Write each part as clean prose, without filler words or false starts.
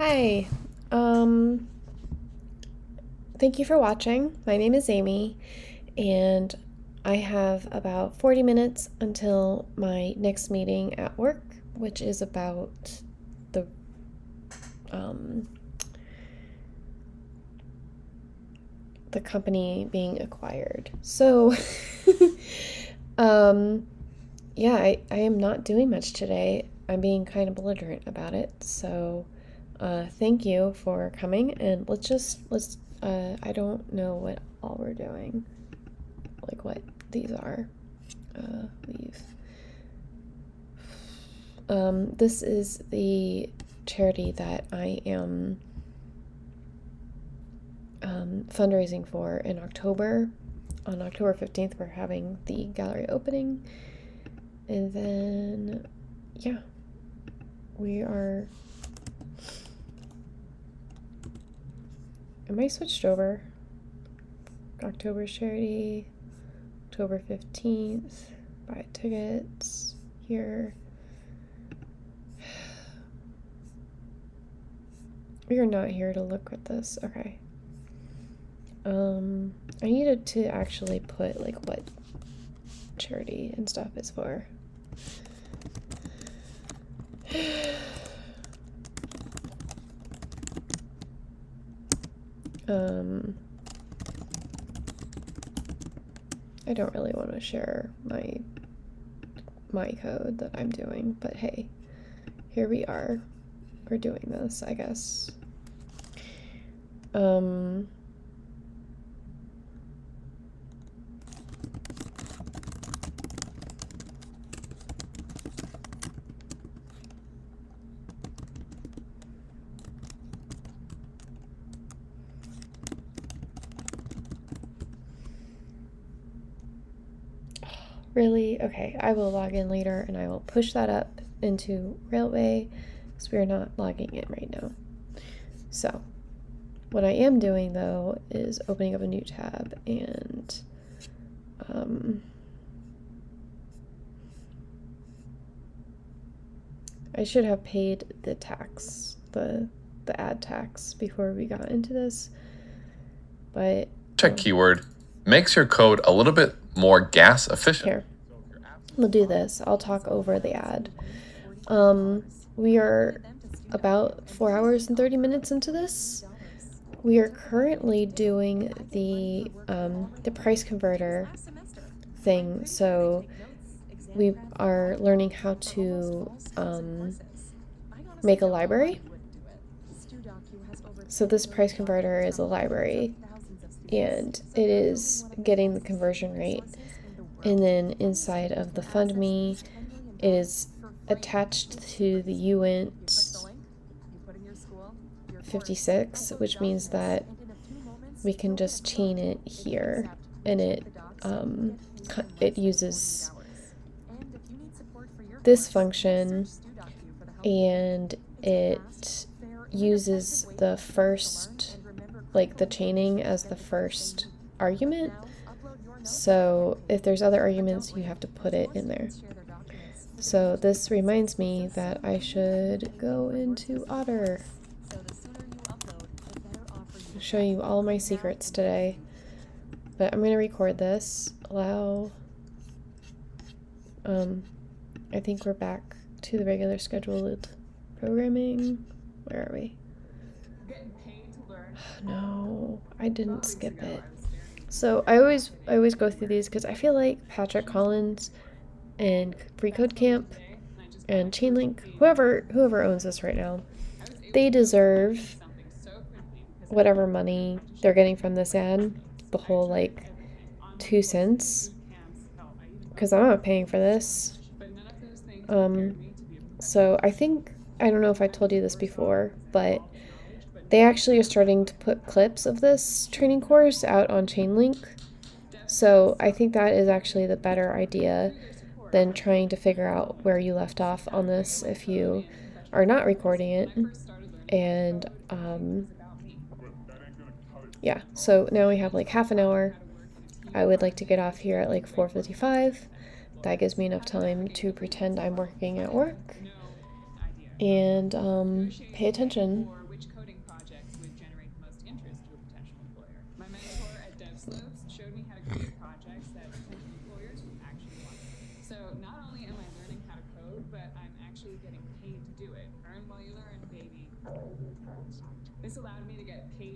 Hi. Um, Thank you for watching. My name is Amy, and I have about 40 minutes until my next meeting at work, which is about the um, the company being acquired. So, um, yeah, I am not doing much today. I'm being kind of belligerent about it. So, thank you for coming, and I don't know what all we're doing, like what these are. Leave. This is the charity that I am fundraising for in October. On October 15th, we're having the gallery opening. And then, yeah, we are. Am I switched over? October's charity, October 15th, buy tickets here. We are not here to look at this. Okay. I needed to actually put like what charity and stuff is for. I don't really want to share my code that I'm doing, but hey, here we are. We're doing this, I guess. Really? Okay, I will log in later and I will push that up into Railway because we are not logging in right now. So, what I am doing though is opening up a new tab and I should have paid the tax, the ad tax before we got into this, but Check keyword makes your code a little bit more gas efficient. Here, we'll do this. I'll talk over the ad. We are about 4 hours and 30 minutes into this. We are currently doing the price converter thing, so we are learning how to make a library. So this price converter is a library, and it is getting the conversion rate. And then inside of the Fund Me, it is attached to the UINT 56, which means that we can just chain it here, and it uses this function, and it uses the first, like the chaining as the first argument. So if there's other arguments, you have to put it in there. So this reminds me that I should go into Otter. I'll show you all my secrets today. But I'm going to record this. Allow. I think we're back to the regular scheduled programming. Where are we? No, I didn't skip it. So I always go through these because I feel like Patrick Collins and Free Code Camp and Chainlink, whoever owns this right now, they deserve whatever money they're getting from this ad, the whole like 2 cents, because I'm not paying for this. So I don't know if I told you this before, but they actually are starting to put clips of this training course out on Chainlink. So I think that is actually the better idea than trying to figure out where you left off on this if you are not recording it. And yeah, so now we have like half an hour. I would like to get off here at like 4:55. That gives me enough time to pretend I'm working at work and pay attention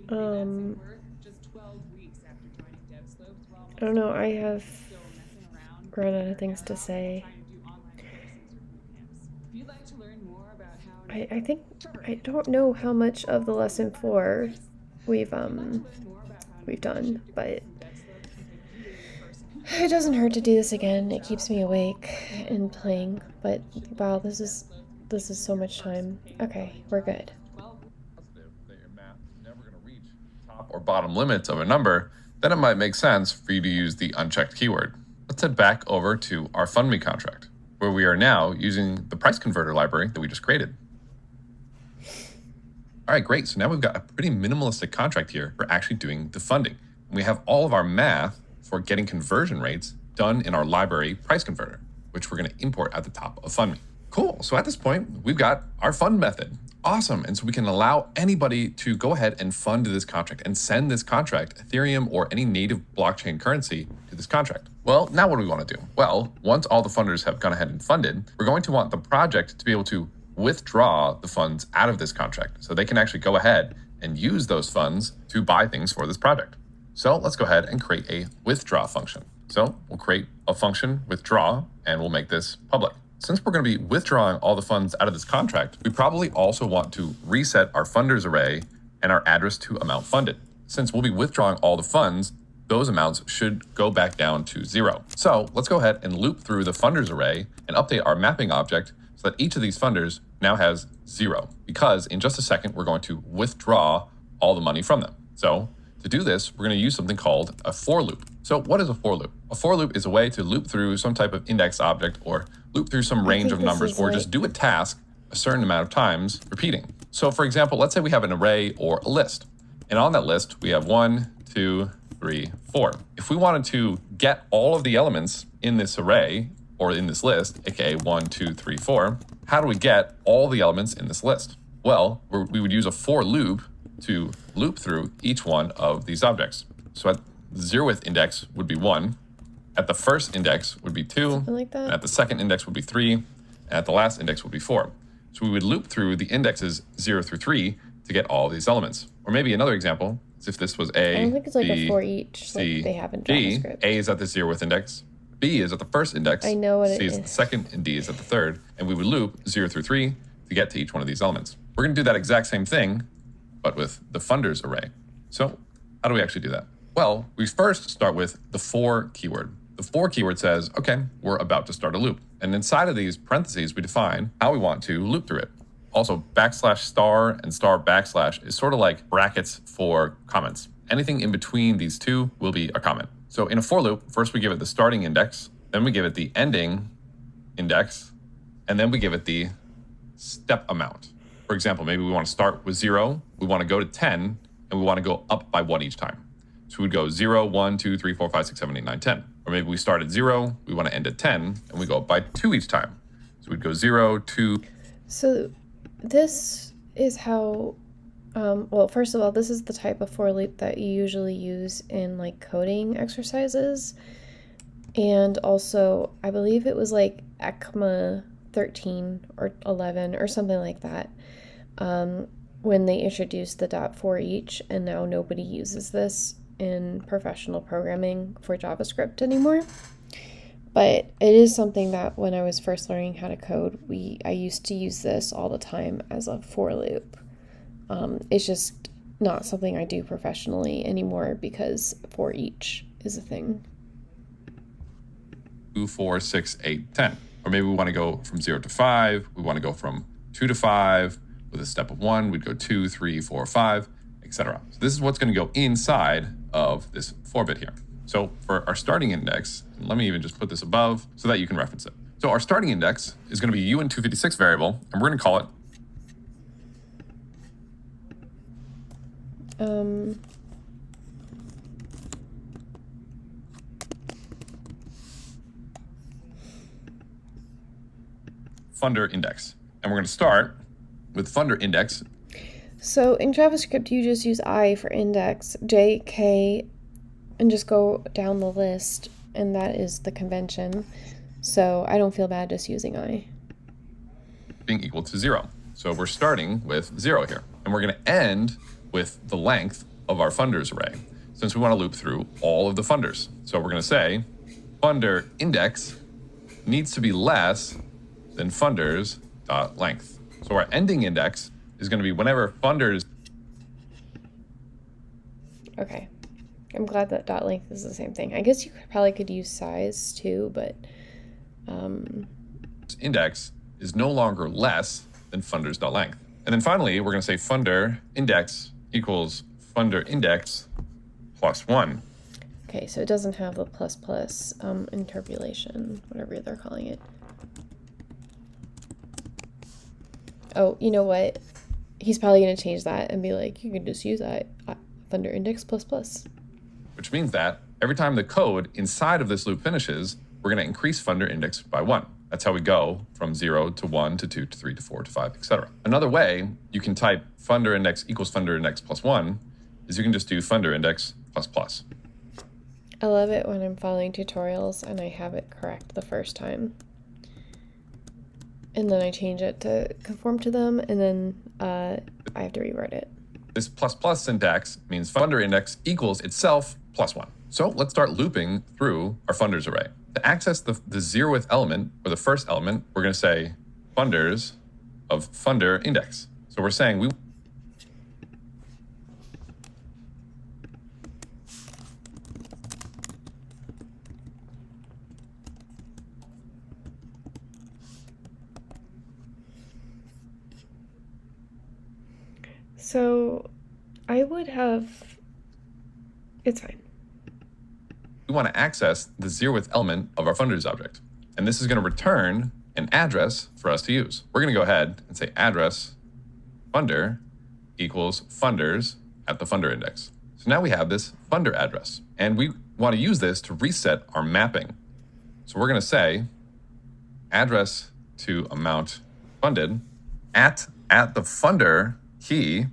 Um, I don't know. I have run out of things to say. I think I don't know how much of the lesson 4 we've done, but it doesn't hurt to do this again. It keeps me awake and playing. But wow, this is so much time. Okay, we're good. That your math is never going to reach top or bottom limits of a number, then it might make sense for you to use the unchecked keyword. Let's head back over to our FundMe contract, where we are now using the price converter library that we just created. All right, great. So now we've got a pretty minimalistic contract here for actually doing the funding. And we have all of our math for getting conversion rates done in our library price converter, which we're going to import at the top of FundMe. Cool. So at this point, we've got our fund method. Awesome. And so we can allow anybody to go ahead and fund this contract and send this contract, Ethereum or any native blockchain currency, to this contract. Well, now what do we want to do? Well, once all the funders have gone ahead and funded, we're going to want the project to be able to withdraw the funds out of this contract so they can actually go ahead and use those funds to buy things for this project. So let's go ahead and create a withdraw function. So we'll create a function withdraw and we'll make this public. Since we're going to be withdrawing all the funds out of this contract, we probably also want to reset our funders array and our address to amount funded. Since we'll be withdrawing all the funds, those amounts should go back down to 0. So let's go ahead and loop through the funders array and update our mapping object so that each of these funders now has 0, because in just a second, we're going to withdraw all the money from them. So to do this, we're going to use something called a for loop. So what is a for loop? A for loop is a way to loop through some type of index object or loop through some range of numbers or just do a task a certain amount of times repeating. So for example, let's say we have an array or a list. And on that list, we have 1, 2, 3, 4. If we wanted to get all of the elements in this array or in this list, aka 1, 2, 3, 4, how do we get all the elements in this list? Well, we would use a for loop to loop through each one of these objects. So at the 0th index would be 1, at the first index would be 2, Something like that. and at the second index would be 3, and at the last index would be 4. So we would loop through the indexes 0 through 3 to get all these elements. Or maybe another example is if this was A, I don't think it's like B, a for each C, like they have in D. JavaScript. A is at the 0th index, B is at the first index, I know what it C is at the is. second, and D is at the third. And we would loop 0 through 3 to get to each one of these elements. We're going to do that exact same thing, but with the funders array. So how do we actually do that? Well, we first start with the for keyword. The for keyword says, okay, we're about to start a loop. And inside of these parentheses, we define how we want to loop through it. Also, backslash star and star backslash is sort of like brackets for comments. Anything in between these two will be a comment. So in a for loop, first we give it the starting index, then we give it the ending index, and then we give it the step amount. For example, maybe we want to start with 0, we want to go to 10, and we want to go up by 1 each time. So we'd go 0, 1, 2, 3, 4, 5, 6, 7, 8, 9, 10. Or maybe we start at 0, we want to end at 10, and we go up by 2 each time. So we'd go 0, 2. So this is how, well, first of all, this is the type of for loop that you usually use in like coding exercises. And also, I believe it was like ECMA 13 or 11 or something like that, when they introduced the dot for each, and now nobody uses this in professional programming for JavaScript anymore. But it is something that when I was first learning how to code, I used to use this all the time as a for loop. It's just not something I do professionally anymore because for each is a thing. 2, 4, 6, 8, 10. Or maybe we want to go from 0 to 5. We want to go from 2 to 5 with a step of 1. We'd go 2, 3, 4, 5, etc. So this is what's going to go inside of this for bit here. So for our starting index, and let me even just put this above so that you can reference it. So our starting index is going to be uint256 variable, and we're going to call it funder index. And we're going to start with funder index. So in JavaScript, you just use I for index, J, K, and just go down the list, and that is the convention. So I don't feel bad just using I. Being equal to 0. So we're starting with 0 here. And we're going to end with the length of our funders array, since we want to loop through all of the funders. So we're going to say funder index needs to be less than funders.length. So our ending index is going to be whenever funders. Okay. I'm glad that dot length is the same thing. I guess you probably could use size too, but index is no longer less than funders.length. And then finally, we're going to say funder index equals funder index plus 1. Okay, so it doesn't have the plus plus interpolation, whatever they're calling it. Oh, you know what? He's probably going to change that and be like, you can just use that funder index plus plus. Which means that every time the code inside of this loop finishes, we're going to increase funder index by 1. That's how we go from 0 to 1 to 2 to 3 to 4 to 5, etc. Another way you can type funder index equals funder index plus 1 is you can just do funder index plus plus. I love it when I'm following tutorials and I have it correct the first time. And then I change it to conform to them, and then I have to rewrite it. This plus plus syntax means funder index equals itself plus 1. So let's start looping through our funders array. To access the 0th element, or the first element, we're going to say funders of funder index. So we're saying we So I would have, it's fine. We want to access the 0th element of our funders object. And this is going to return an address for us to use. We're going to go ahead and say address funder equals funders at the funder index. So now we have this funder address, and we want to use this to reset our mapping. So we're going to say address to amount funded at the funder key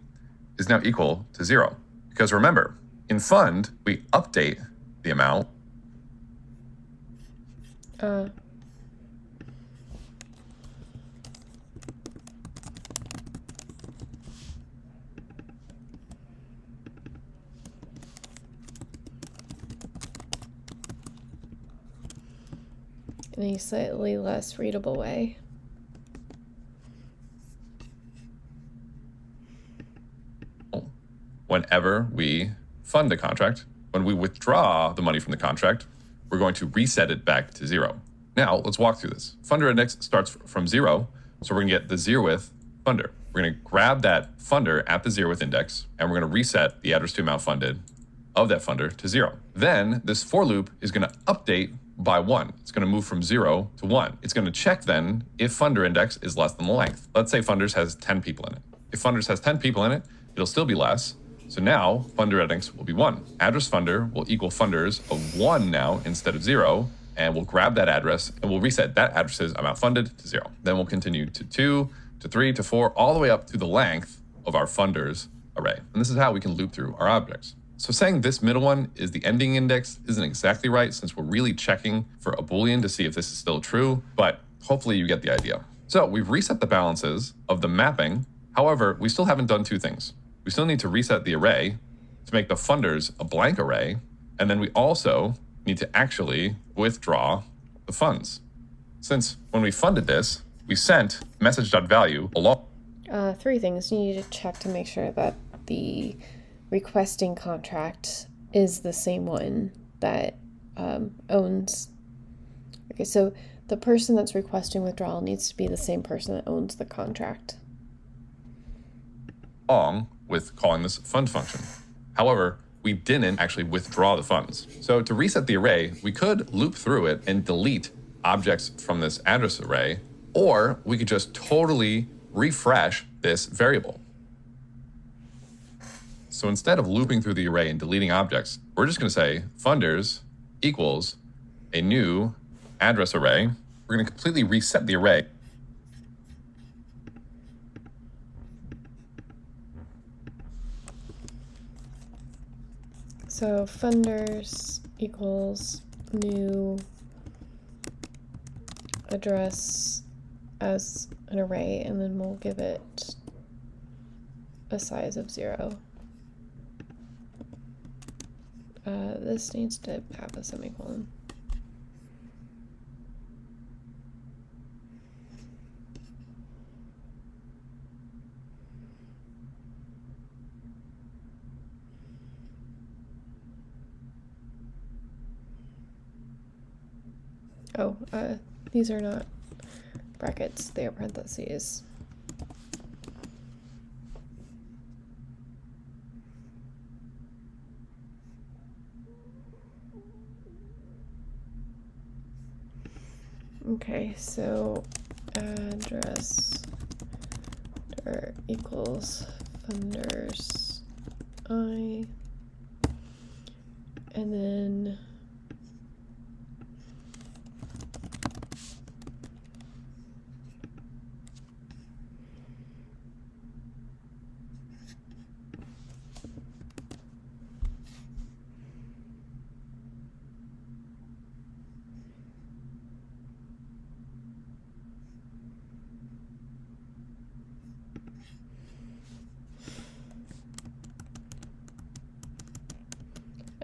is now equal to 0. Because remember, in fund, we update the amount. In a slightly less readable way. Whenever we fund a contract, when we withdraw the money from the contract, we're going to reset it back to 0. Now, let's walk through this. Funder index starts from 0, so we're going to get the 0th funder. We're going to grab that funder at the 0th index, and we're going to reset the address to amount funded of that funder to 0. Then this for loop is going to update by 1. It's going to move from 0 to 1. It's going to check then if funder index is less than the length. Let's say funders has 10 people in it. If funders has 10 people in it, it'll still be less. So now funder index will be 1. Address funder will equal funders of 1 now instead of 0, and we'll grab that address and we'll reset that address's amount funded to 0. Then we'll continue to 2, to 3, to 4, all the way up to the length of our funders array. And this is how we can loop through our objects. So saying this middle one is the ending index isn't exactly right, since we're really checking for a Boolean to see if this is still true, but hopefully you get the idea. So we've reset the balances of the mapping. However, we still haven't done two things. We still need to reset the array to make the funders a blank array, and then we also need to actually withdraw the funds. Since when we funded this, we sent message.value along. 3 things. You need to check to make sure that the requesting contract is the same one that owns. Okay, so the person that's requesting withdrawal needs to be the same person that owns the contract. Along with calling this fund function. However, we didn't actually withdraw the funds. So to reset the array, we could loop through it and delete objects from this address array, or we could just totally refresh this variable. So instead of looping through the array and deleting objects, we're just going to say funders equals a new address array. We're going to completely reset the array. So funders equals new address as an array, and then we'll give it a size of 0. This needs to have a semicolon. Oh, these are not brackets, they are parentheses. Okay, so address equals funders I, and then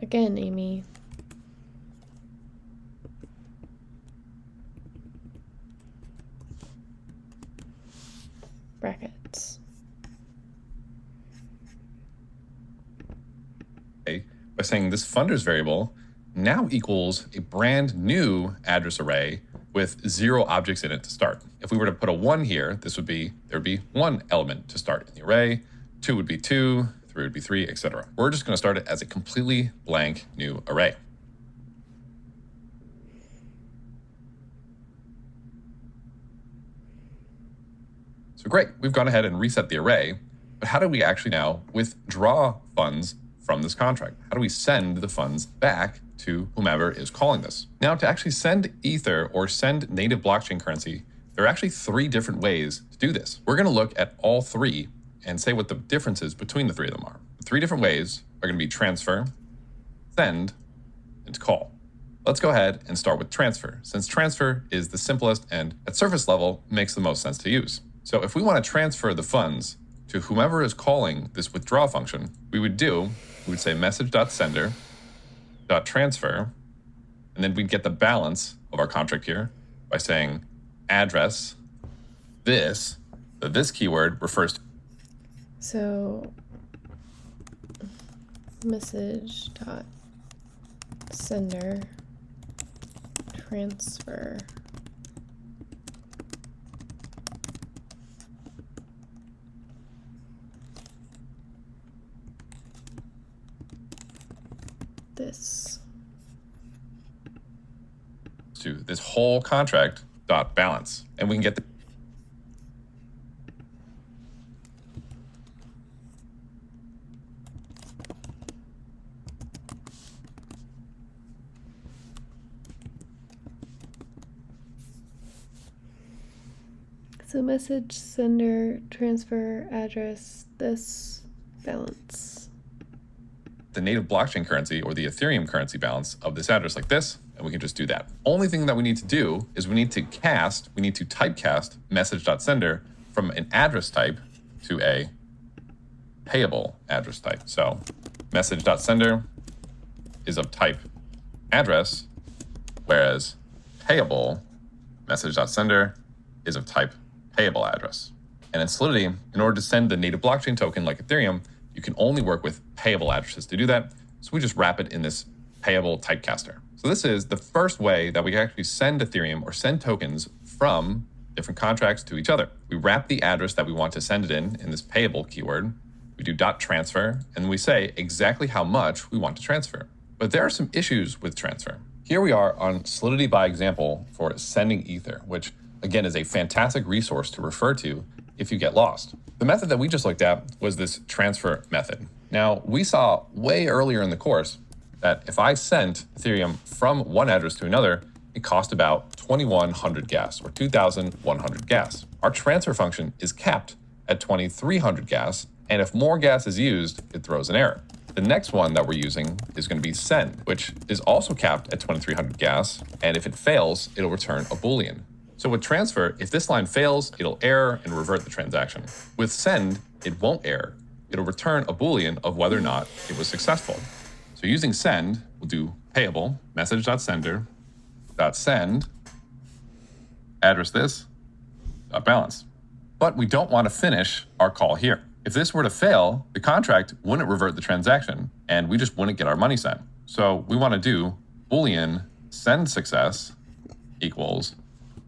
again, Amy. Brackets. Okay, by saying this funders variable now equals a brand new address array with 0 objects in it to start. If we were to put a 1 here, there would be 1 element to start in the array, 2 would be 2, 3 would be 3, etc. We're just going to start it as a completely blank new array. So great, we've gone ahead and reset the array, but how do we actually now withdraw funds from this contract? How do we send the funds back to whomever is calling this? Now, to actually send Ether or send native blockchain currency, there are actually 3 different ways to do this. We're going to look at all 3 and say what the differences between the 3 of them are. The 3 different ways are going to be transfer, send, and call. Let's go ahead and start with transfer, since transfer is the simplest and at surface level makes the most sense to use. So if we want to transfer the funds to whomever is calling this withdraw function, we would say message.sender.transfer, and then we'd get the balance of our contract here by saying address this, this keyword refers to. So message.sender transfer this to this whole contract dot balance, and we can get the so message sender transfer address this balance. the native blockchain currency or the Ethereum currency balance of this address like this, and we can just do that. Only thing that we need to do is we need to typecast message.sender from an address type to a payable address type. So message.sender is of type address, whereas payable message.sender is of type payable address. And in Solidity, in order to send the native blockchain token like Ethereum, you can only work with payable addresses to do that. So we just wrap it in this payable typecaster. So this is the first way that we can actually send Ethereum or send tokens from different contracts to each other. We wrap the address that we want to send it in this payable keyword. We do .transfer, and we say exactly how much we want to transfer. But there are some issues with transfer. Here we are on Solidity by example for sending Ether, which again is a fantastic resource to refer to if you get lost. The method that we just looked at was this transfer method. Now, we saw way earlier in the course that if I sent Ethereum from one address to another, it cost about 2,100 gas or 2,100 gas. Our transfer function is capped at 2,300 gas, and if more gas is used, it throws an error. The next one that we're using is going to be send, which is also capped at 2,300 gas, and if it fails, it'll return a Boolean. So with transfer, if this line fails, it'll error and revert the transaction. With send, it won't error. It'll return a Boolean of whether or not it was successful. So using send, we'll do payable, message.sender.send, address this, .balance. But we don't want to finish our call here. If this were to fail, the contract wouldn't revert the transaction, and we just wouldn't get our money sent. So we want to do Boolean send success equals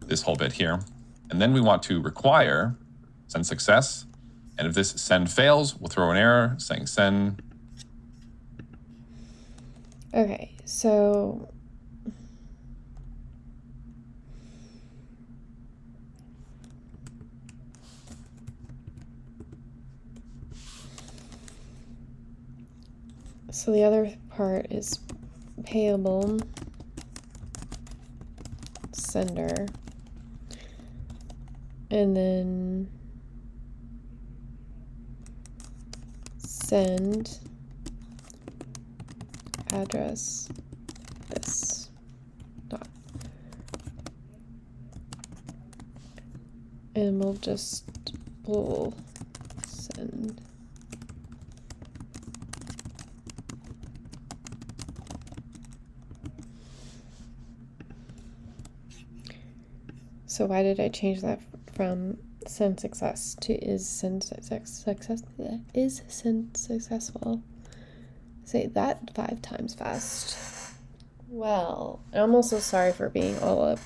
this whole bit here. And then we want to require send success. And if this send fails, we'll throw an error saying send. Okay, so the other part is payable sender, and then send address this dot, and we'll just bool send. So why did I change that from send success to is send successful? Say that 5 times fast. Well, I'm also sorry for being all up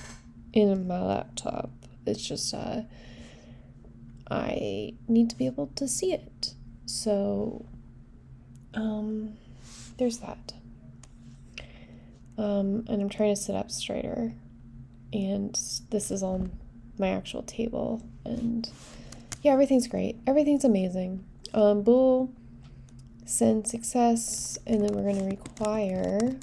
in my laptop. It's just I need to be able to see it. So there's that. And I'm trying to sit up straighter. And this is on my actual table, and yeah, everything's great. Everything's amazing. Bool send success, and then we're going to require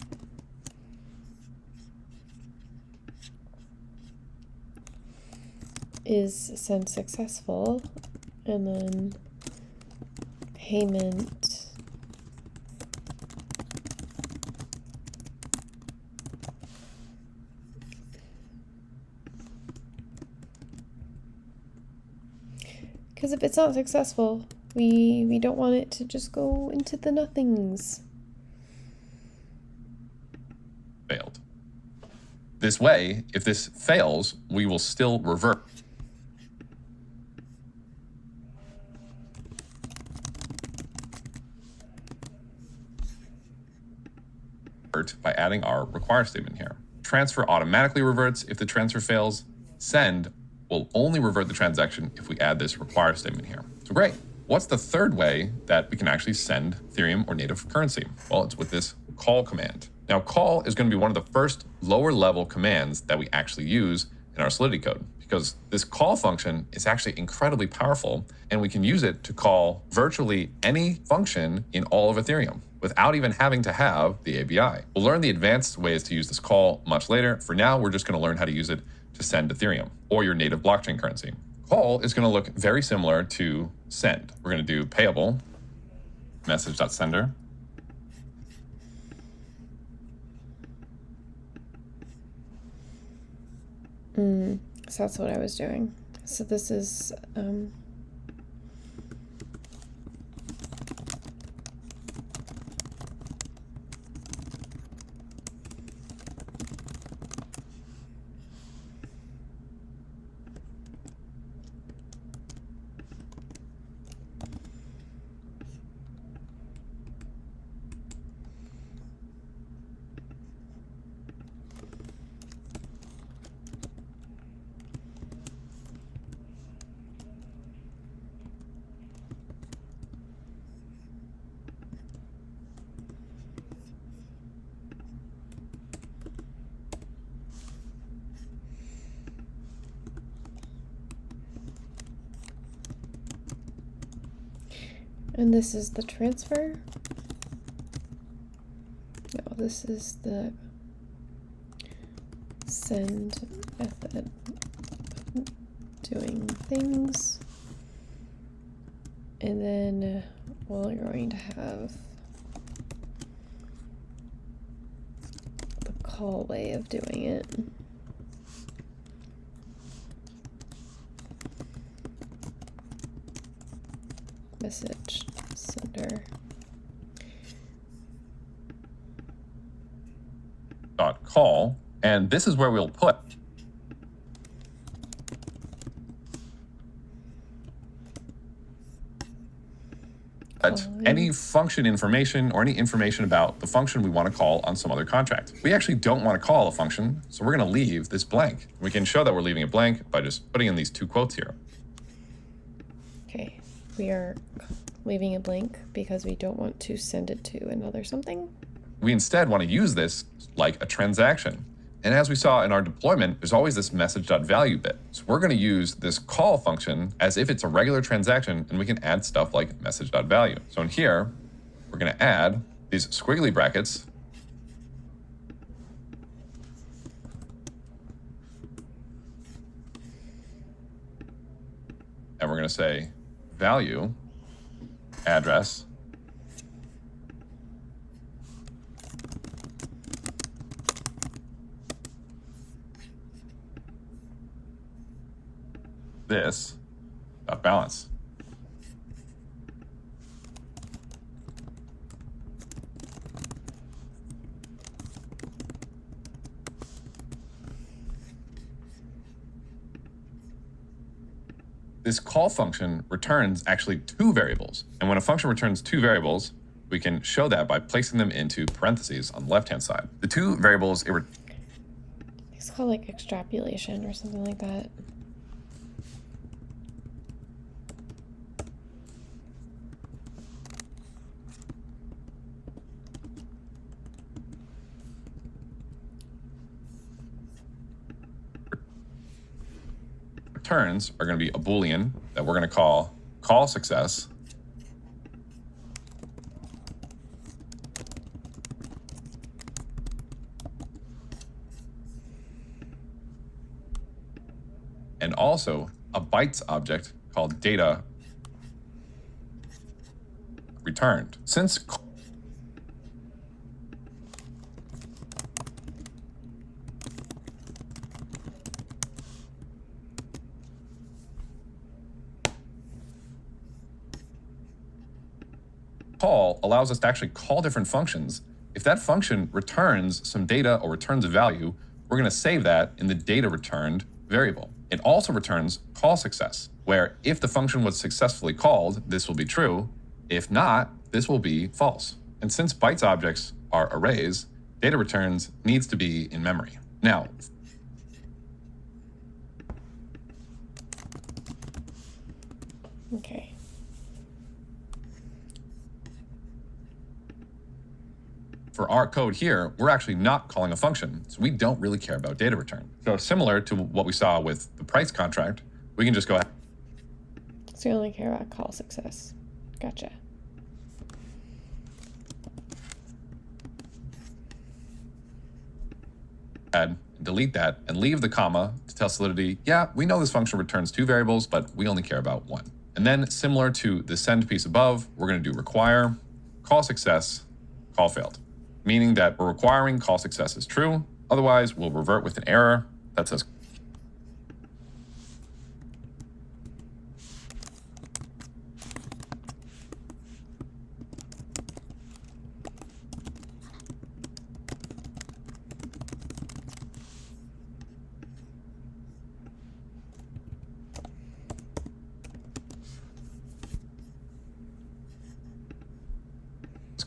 is send successful, and then payment because if it's not successful, we don't want it to just go into the nothings. Failed. This way, if this fails, we will still revert by adding our require statement here. Transfer automatically reverts if the transfer fails. Send will only revert the transaction if we add this require statement here. So great. What's the third way that we can actually send Ethereum or native currency? Well, it's with this call command. Now, call is going to be one of the first lower level commands that we actually use in our Solidity code, because this call function is actually incredibly powerful, and we can use it to call virtually any function in all of Ethereum without even having to have the ABI. We'll learn the advanced ways to use this call much later. For now, we're just going to learn how to use it to send Ethereum or your native blockchain currency. Call is going to look very similar to send. We're going to do payable message.sender. So that's what I was doing. So this is and this is the transfer. No, this is the send method doing things. And then we're going to have the call way of doing it. message sender. .call, and this is where we'll put any function information or any information about the function we want to call on some other contract. We actually don't want to call a function, so we're going to leave this blank. We can show that we're leaving it blank by just putting in these two quotes here. Okay, we are leaving it blank because we don't want to send it to another something. We instead want to use this like a transaction. And as we saw in our deployment, there's always this message.value bit. So we're going to use this call function as if it's a regular transaction, and we can add stuff like message.value. So in here, we're going to add these squiggly brackets. And we're going to say value address this balance. This call function returns actually two variables. And when a function returns two variables, we can show that by placing them into parentheses on the left-hand side. The two variables, it's called like extrapolation or something like that. returns are going to be a Boolean that we're going to call success. And also a bytes object called data returned. Since call allows us to actually call different functions, if that function returns some data or returns a value, we're going to save that in the data returned variable. It also returns call success, where if the function was successfully called, this will be true. If not, this will be false. And since bytes objects are arrays, data returns needs to be in memory. Now, okay. For our code here, we're actually not calling a function, so we don't really care about data return. So similar to what we saw with the price contract, we can just go ahead. So you only care about call success. Gotcha. Add, delete that, and leave the comma to tell Solidity, yeah, we know this function returns two variables, but we only care about one. And then similar to the send piece above, we're going to do require, call success, call failed. Meaning that we're requiring call success is true. Otherwise, we'll revert with an error that says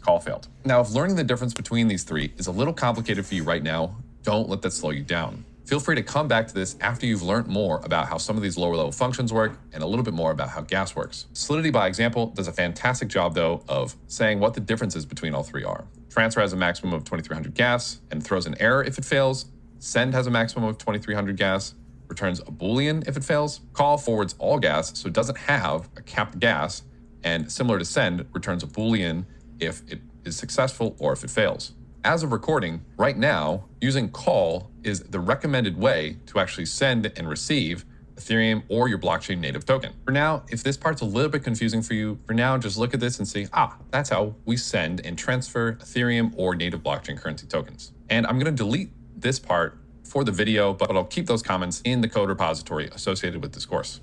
call failed. Now, if learning the difference between these three is a little complicated for you right now, don't let that slow you down. Feel free to come back to this after you've learned more about how some of these lower level functions work and a little bit more about how gas works. Solidity by example does a fantastic job though of saying what the differences between all three are. Transfer has a maximum of 2300 gas and throws an error if it fails. Send has a maximum of 2300 gas, returns a Boolean if it fails. Call forwards all gas, so it doesn't have a capped gas, and similar to send, returns a Boolean if it is successful or if it fails. As of recording, right now, using call is the recommended way to actually send and receive Ethereum or your blockchain native token. For now, if this part's a little bit confusing for you, for now, just look at this and see, that's how we send and transfer Ethereum or native blockchain currency tokens. And I'm gonna delete this part for the video, but I'll keep those comments in the code repository associated with this course.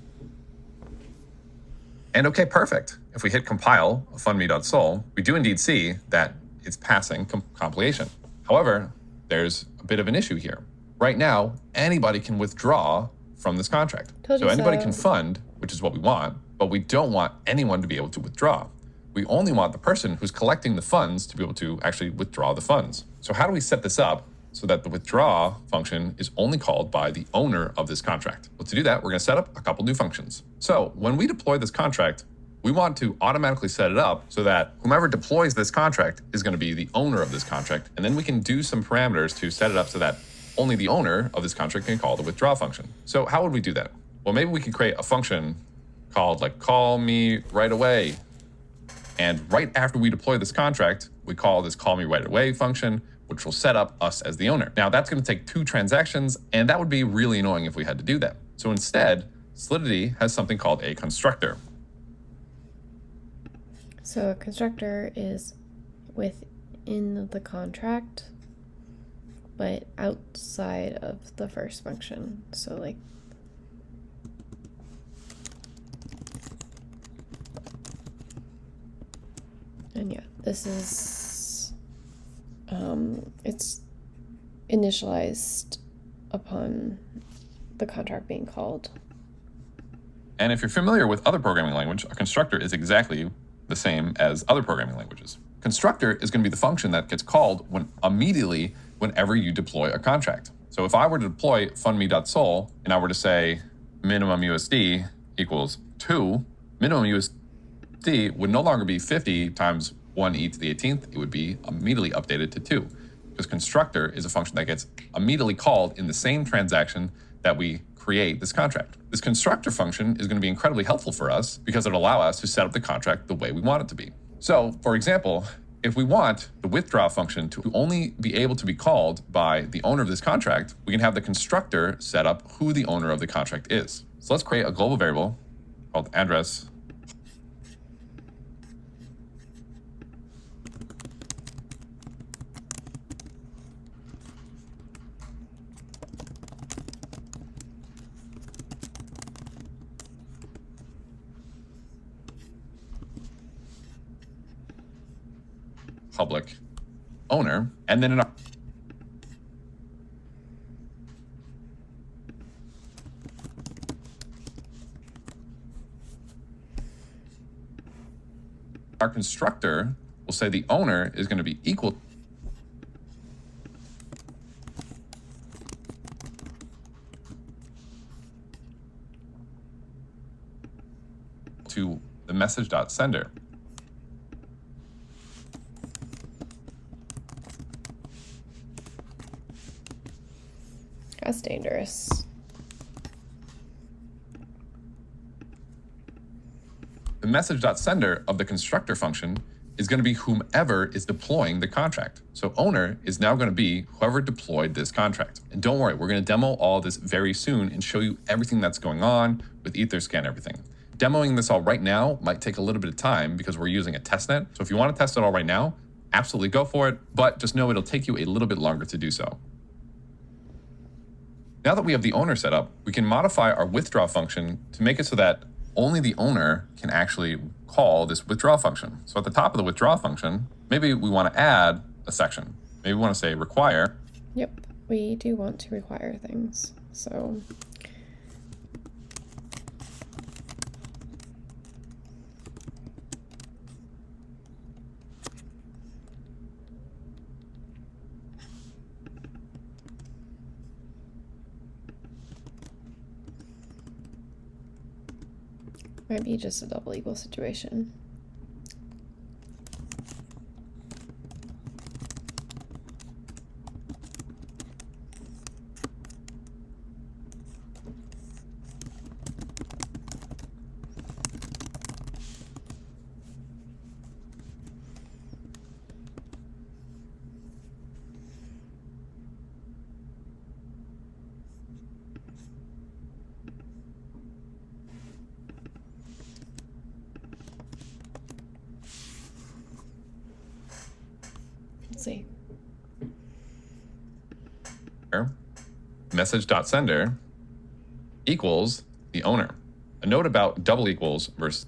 And okay, perfect. If we hit compile of fundme.sol, we do indeed see that it's passing compilation. However, there's a bit of an issue here. Right now, anybody can withdraw from this contract. So anybody can fund, which is what we want, but we don't want anyone to be able to withdraw. We only want the person who's collecting the funds to be able to actually withdraw the funds. So how do we set this up so that the withdraw function is only called by the owner of this contract? Well, to do that, we're going to set up a couple new functions. So when we deploy this contract, we want to automatically set it up so that whomever deploys this contract is going to be the owner of this contract. And then we can do some parameters to set it up so that only the owner of this contract can call the withdraw function. So how would we do that? Well, maybe we could create a function called like call me right away. And right after we deploy this contract, we call this call me right away function, which will set up us as the owner. Now that's going to take 2 transactions, and that would be really annoying if we had to do that. So instead, Solidity has something called a constructor. So a constructor is within the contract, but outside of the first function. So like and yeah, this is it's initialized upon the contract being called. And if you're familiar with other programming language, a constructor is exactly the same as other programming languages. Constructor is going to be the function that gets called immediately whenever you deploy a contract. So if I were to deploy fundme.sol and I were to say minimum USD equals 2, minimum USD would no longer be 50 times 1e to the 18th. It would be immediately updated to 2, because constructor is a function that gets immediately called in the same transaction that we create this contract. This constructor function is going to be incredibly helpful for us because it'll allow us to set up the contract the way we want it to be. So, for example, if we want the withdraw function to only be able to be called by the owner of this contract, we can have the constructor set up who the owner of the contract is. So let's create a global variable called address public owner, and then in our constructor will say the owner is going to be equal to the message.sender. That's dangerous. The message.sender of the constructor function is going to be whomever is deploying the contract. So owner is now going to be whoever deployed this contract. And don't worry, we're going to demo all this very soon and show you everything that's going on with Etherscan, everything. Demoing this all right now might take a little bit of time because we're using a testnet. So if you want to test it all right now, absolutely go for it, but just know it'll take you a little bit longer to do so. Now that we have the owner set up, we can modify our withdraw function to make it so that only the owner can actually call this withdraw function. So at the top of the withdraw function, maybe we want to add a section. Maybe we want to say require. Yep, we do want to require things. So might be just a double equal situation. Let's see. Message.sender equals the owner. A note about double equals versus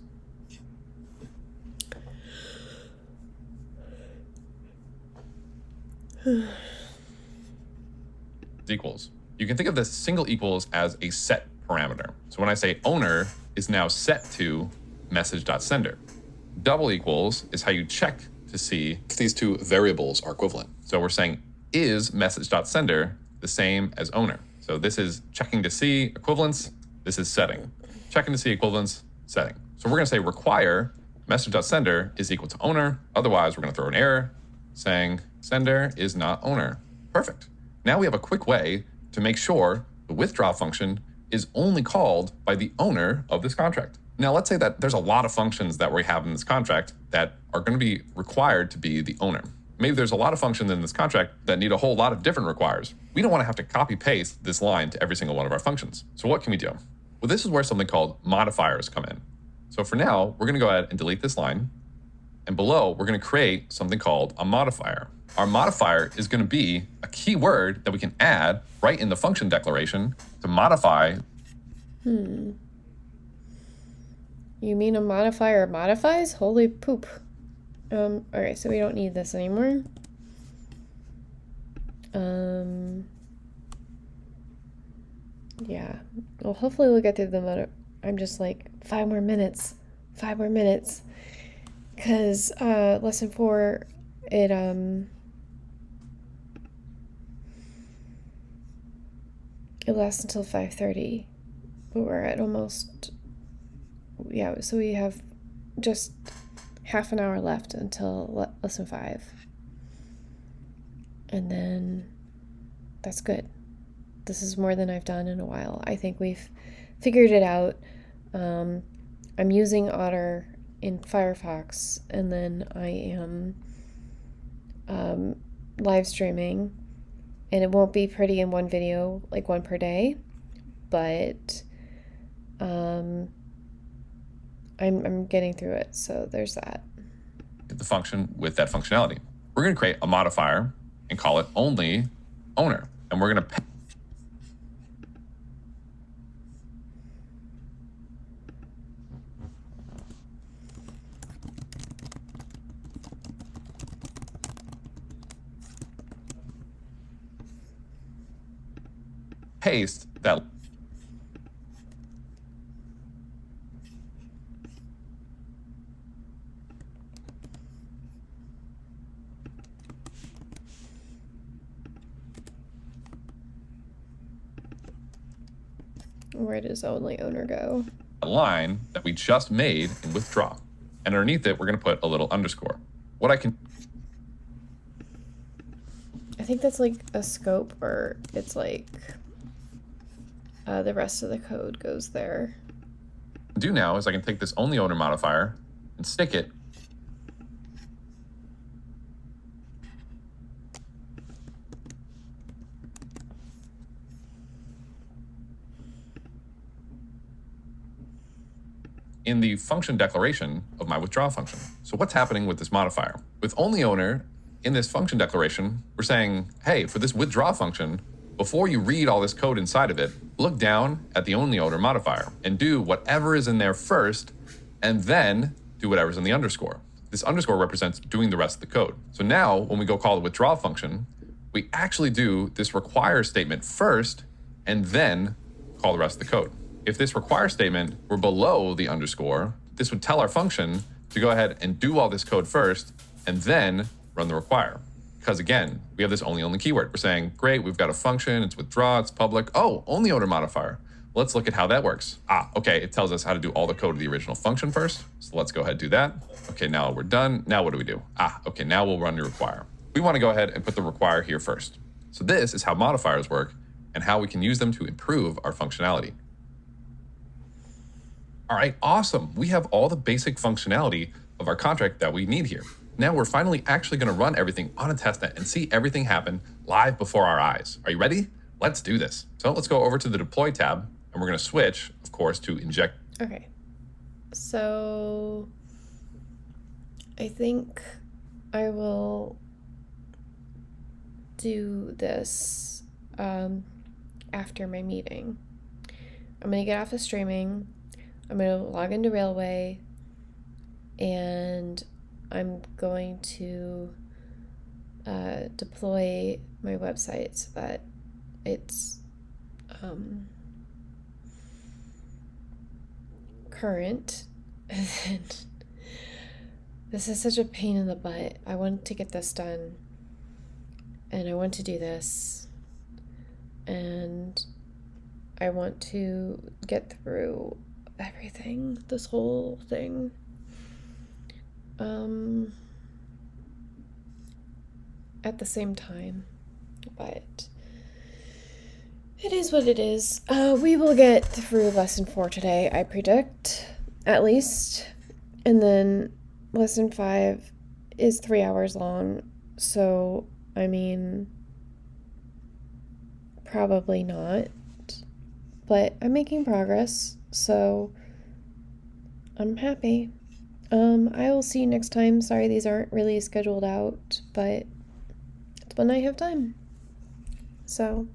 equals. You can think of this single equals as a set parameter. So when I say owner is now set to message.sender. Double equals is how you check to see if these two variables are equivalent. So we're saying is message.sender the same as owner? So this is checking to see equivalence. This is setting. Checking to see equivalence, setting. So we're going to say require message.sender is equal to owner. Otherwise, we're going to throw an error saying sender is not owner. Perfect. Now we have a quick way to make sure the withdraw function is only called by the owner of this contract. Now, let's say that there's a lot of functions that we have in this contract that are going to be required to be the owner. Maybe there's a lot of functions in this contract that need a whole lot of different requires. We don't want to have to copy paste this line to every single one of our functions. So what can we do? Well, this is where something called modifiers come in. So for now, we're going to go ahead and delete this line. And below, we're going to create something called a modifier. Our modifier is going to be a keyword that we can add right in the function declaration to modify. You mean a modifier modifies? Holy poop. Okay, so we don't need this anymore. Yeah. Well, hopefully we'll get through the I'm just like, 5 more minutes. 5 more minutes. Because, lesson 4, it lasts until 5:30. But we're at almost, yeah, so we have just half an hour left until lesson 5. And then that's good. This is more than I've done in a while. I think we've figured it out. I'm using Otter in Firefox, and then I am live streaming, and it won't be pretty in one video, like one per day, but I'm getting through it, so there's that. The function with that functionality. We're going to create a modifier and call it only owner, and we're going to paste that. Where does only owner go? Line that we just made in withdraw. And underneath it, we're going to put a little underscore. What I can I think that's like a scope, or it's like the rest of the code goes there. do now is I can take this only owner modifier and stick it in the function declaration of my withdraw function. So what's happening with this modifier? With only owner in this function declaration, we're saying, hey, for this withdraw function, before you read all this code inside of it, look down at the only owner modifier and do whatever is in there first, and then do whatever's in the underscore. This underscore represents doing the rest of the code. So now when we go call the withdraw function, we actually do this require statement first, and then call the rest of the code. If this require statement were below the underscore, this would tell our function to go ahead and do all this code first, and then run the require. Because again, we have this only keyword. We're saying, great, we've got a function, it's withdraw, it's public. Oh, only owner modifier. Let's look at how that works. Okay, it tells us how to do all the code of the original function first. So let's go ahead and do that. Okay, now we're done. Now what do we do? Okay, now we'll run the require. We want to go ahead and put the require here first. So this is how modifiers work and how we can use them to improve our functionality. All right, awesome. We have all the basic functionality of our contract that we need here. Now we're finally actually going to run everything on a testnet and see everything happen live before our eyes. Are you ready? Let's do this. So let's go over to the deploy tab, and we're going to switch, of course, to inject. Okay. So I think I will do this after my meeting. I'm going to get off of streaming. I'm going to log into Railway, and I'm going to deploy my website so that it's current. And then this is such a pain in the butt. I want to get this done, and I want to do this, and I want to get through everything, this whole thing. At the same time, but it is what it is. We will get through lesson 4 today, I predict, at least, and then lesson 5 is 3 hours long, so I mean, probably not, but I'm making progress, so I'm happy. I will see you next time. Sorry these aren't really scheduled out, but it's when I have time. So,